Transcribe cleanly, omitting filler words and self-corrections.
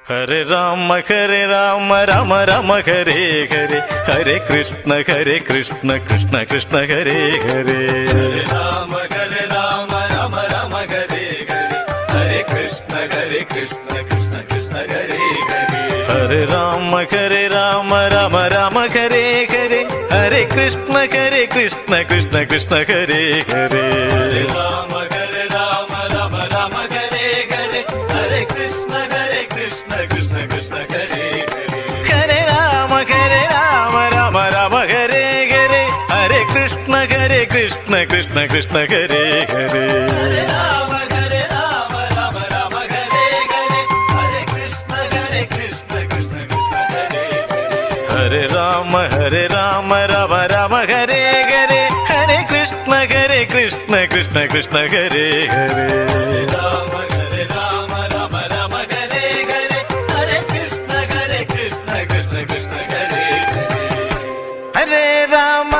Hare Rama Rama Rama Hare Hare, Hare Krishna Krishna Krishna Hare Hare. Hare Rama Rama Rama Hare Hare, Hare Krishna Krishna Krishna Hare Hare. Hare Rama Rama Rama Hare Hare, Hare Krishna Krishna Krishna Hare Hare. Hare Rama Rama Rama Hare Hare, Hare Krishna Krishna Krishna Hare Hare. Hare Rama Rama Rama Hare Hare, Hare Krishna Krishna Krishna Hare Hare. Hare Rama Rama Rama Hare Hare, Hare Krishna Krishna Krishna Hare Hare. Hare Rama Rama Rama Hare Hare, Hare Krishna Krishna Krishna Hare Hare. Rama Rama Rama Hare Hare, Hare Krishna Krishna Krishna Hare Hare. Hare Rama